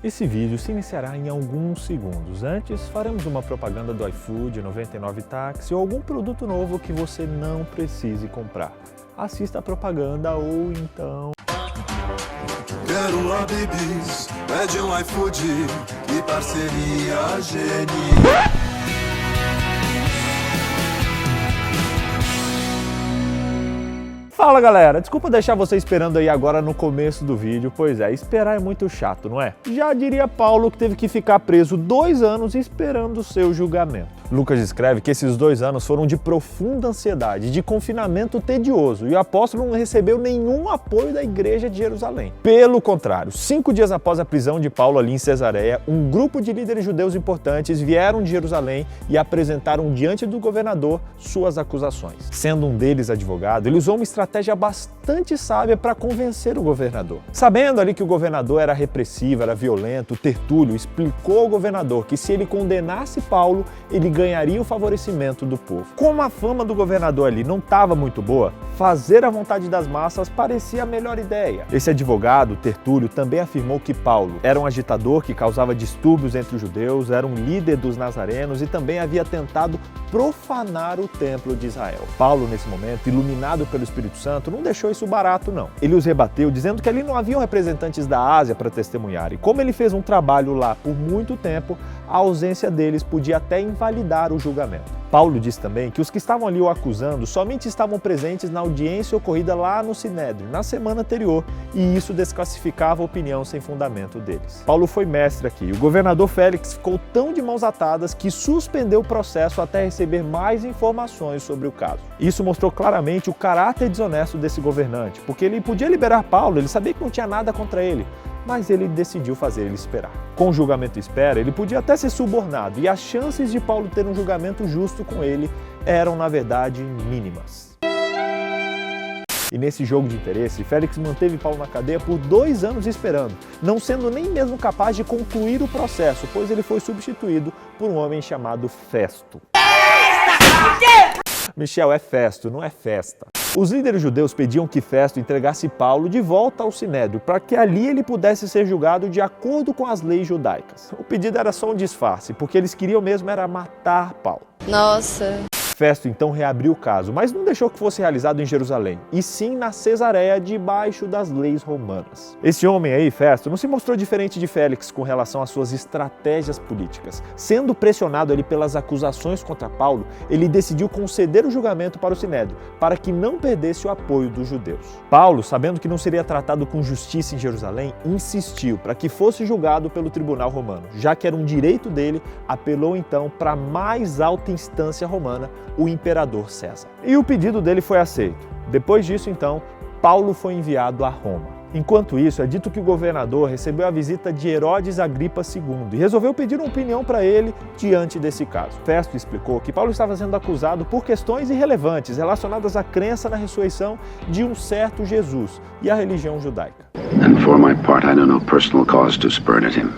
Esse vídeo se iniciará em alguns segundos. Antes, faremos uma propaganda do iFood, 99 Táxi ou algum produto novo que você não precise comprar. Assista a propaganda ou então... Quero lá, babies, pede um iFood, que parceria genial. Fala galera, desculpa deixar você esperando aí agora no começo do vídeo, pois é, esperar é muito chato, não é? Já diria Paulo que teve que ficar preso 2 anos esperando o seu julgamento. Lucas escreve que esses 2 anos foram de profunda ansiedade, de confinamento tedioso, e o apóstolo não recebeu nenhum apoio da igreja de Jerusalém. Pelo contrário, 5 dias após a prisão de Paulo ali em Cesareia, um grupo de líderes judeus importantes vieram de Jerusalém e apresentaram diante do governador suas acusações. Sendo um deles advogado, ele usou uma estratégia bastante sábia para convencer o governador. Sabendo ali que o governador era repressivo, era violento, Tertúlio explicou ao governador que se ele condenasse Paulo, ele ganharia o favorecimento do povo. Como a fama do governador ali não estava muito boa, fazer a vontade das massas parecia a melhor ideia. Esse advogado, Tertúlio, também afirmou que Paulo era um agitador que causava distúrbios entre os judeus, era um líder dos nazarenos e também havia tentado profanar o templo de Israel. Paulo, nesse momento, iluminado pelo Espírito Santo, não deixou isso barato, não. Ele os rebateu dizendo que ali não haviam representantes da Ásia para testemunhar, e como ele fez um trabalho lá por muito tempo, a ausência deles podia até invalidar o julgamento. Paulo disse também que os que estavam ali o acusando somente estavam presentes na audiência ocorrida lá no Sinédrio, na semana anterior, e isso desclassificava a opinião sem fundamento deles. Paulo foi mestre aqui, e o governador Félix ficou tão de mãos atadas que suspendeu o processo até receber mais informações sobre o caso. Isso mostrou claramente o caráter desonesto desse governante, porque ele podia liberar Paulo, ele sabia que não tinha nada contra ele, mas ele decidiu fazer ele esperar. Com o julgamento à espera, ele podia até ser subornado, e as chances de Paulo ter um julgamento justo com ele eram, na verdade, mínimas. E nesse jogo de interesse, Félix manteve Paulo na cadeia por 2 anos esperando, não sendo nem mesmo capaz de concluir o processo, pois ele foi substituído por um homem chamado Festo. Michel, é Festo, não é festa. Os líderes judeus pediam que Festo entregasse Paulo de volta ao Sinédrio, para que ali ele pudesse ser julgado de acordo com as leis judaicas. O pedido era só um disfarce, porque eles queriam mesmo era matar Paulo. Nossa! Festo então reabriu o caso, mas não deixou que fosse realizado em Jerusalém, e sim na Cesareia, debaixo das leis romanas. Esse homem aí, Festo, não se mostrou diferente de Félix com relação às suas estratégias políticas. Sendo pressionado ali pelas acusações contra Paulo, ele decidiu conceder o julgamento para o Sinédrio, para que não perdesse o apoio dos judeus. Paulo, sabendo que não seria tratado com justiça em Jerusalém, insistiu para que fosse julgado pelo tribunal romano. Já que era um direito dele, apelou então para a mais alta instância romana, o imperador César. E o pedido dele foi aceito. Depois disso, então, Paulo foi enviado a Roma. Enquanto isso, é dito que o governador recebeu a visita de Herodes Agripa II e resolveu pedir uma opinião para ele diante desse caso. Festo explicou que Paulo estava sendo acusado por questões irrelevantes relacionadas à crença na ressurreição de um certo Jesus e à religião judaica. And for my part, I know no personal cause to spurn at him.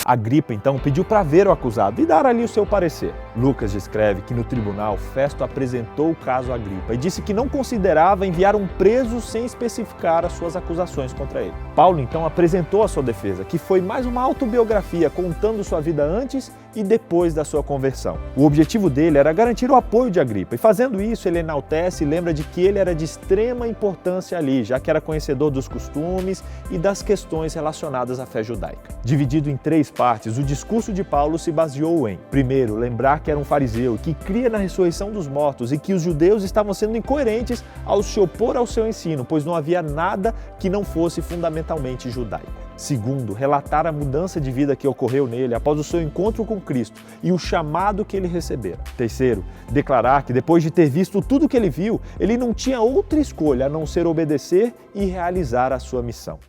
Agripa, então, pediu para ver o acusado e dar ali o seu parecer. Lucas descreve que no tribunal, Festo apresentou o caso a Agripa e disse que não considerava enviar um preso sem especificar as suas acusações contra ele. Paulo, então, apresentou a sua defesa, que foi mais uma autobiografia contando sua vida antes e depois da sua conversão. O objetivo dele era garantir o apoio de Agripa, e fazendo isso, ele enaltece e lembra de que ele era de extrema importância ali, já que era conhecedor dos costumes e das questões relacionadas à fé judaica. Dividido em 3 partes, o discurso de Paulo se baseou em, primeiro, lembrar que era um fariseu que cria na ressurreição dos mortos e que os judeus estavam sendo incoerentes ao se opor ao seu ensino, pois não havia nada que não fosse fundamentalmente judaico. Segundo, relatar a mudança de vida que ocorreu nele após o seu encontro com Cristo e o chamado que ele recebera. Terceiro, declarar que depois de ter visto tudo que ele viu, ele não tinha outra escolha a não ser obedecer e realizar a sua missão.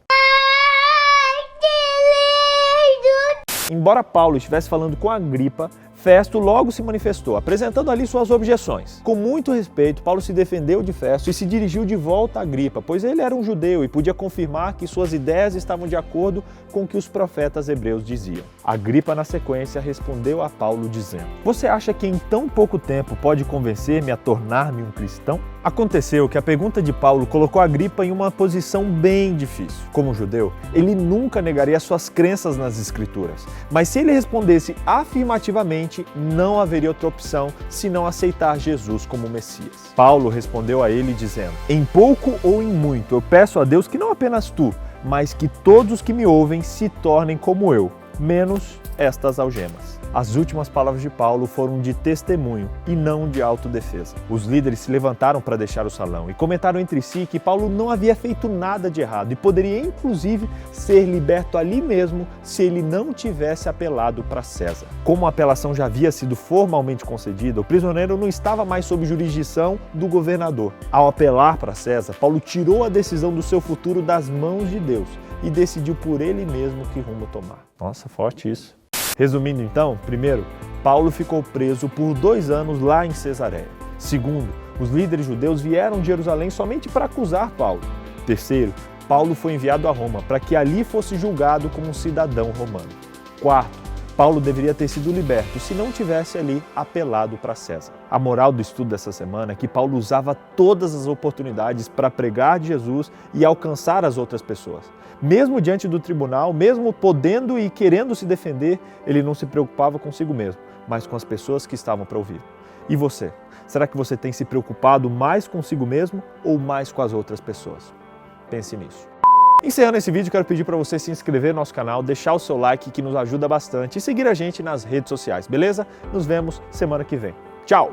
Embora Paulo estivesse falando com Agripa, Festo logo se manifestou, apresentando ali suas objeções. Com muito respeito, Paulo se defendeu de Festo e se dirigiu de volta a Agripa, pois ele era um judeu e podia confirmar que suas ideias estavam de acordo com o que os profetas hebreus diziam. Agripa, na sequência, respondeu a Paulo dizendo: "Você acha que em tão pouco tempo pode convencer-me a tornar-me um cristão?" Aconteceu que a pergunta de Paulo colocou Agripa em uma posição bem difícil. Como judeu, ele nunca negaria suas crenças nas Escrituras, mas se ele respondesse afirmativamente, não haveria outra opção senão aceitar Jesus como Messias. Paulo respondeu a ele dizendo: "Em pouco ou em muito, eu peço a Deus que não apenas tu, mas que todos os que me ouvem se tornem como eu, menos estas algemas." As últimas palavras de Paulo foram de testemunho e não de autodefesa. Os líderes se levantaram para deixar o salão e comentaram entre si que Paulo não havia feito nada de errado e poderia inclusive ser liberto ali mesmo se ele não tivesse apelado para César. Como a apelação já havia sido formalmente concedida, o prisioneiro não estava mais sob jurisdição do governador. Ao apelar para César, Paulo tirou a decisão do seu futuro das mãos de Deus e decidiu por ele mesmo que rumo tomar. Nossa, forte isso. Resumindo então, primeiro, Paulo ficou preso por 2 anos lá em Cesareia. Segundo, os líderes judeus vieram de Jerusalém somente para acusar Paulo. Terceiro, Paulo foi enviado a Roma para que ali fosse julgado como um cidadão romano. Quarto, Paulo deveria ter sido liberto se não tivesse ali apelado para César. A moral do estudo dessa semana é que Paulo usava todas as oportunidades para pregar de Jesus e alcançar as outras pessoas. Mesmo diante do tribunal, mesmo podendo e querendo se defender, ele não se preocupava consigo mesmo, mas com as pessoas que estavam para ouvir. E você? Será que você tem se preocupado mais consigo mesmo ou mais com as outras pessoas? Pense nisso. Encerrando esse vídeo, quero pedir para você se inscrever no nosso canal, deixar o seu like que nos ajuda bastante e seguir a gente nas redes sociais, beleza? Nos vemos semana que vem. Tchau!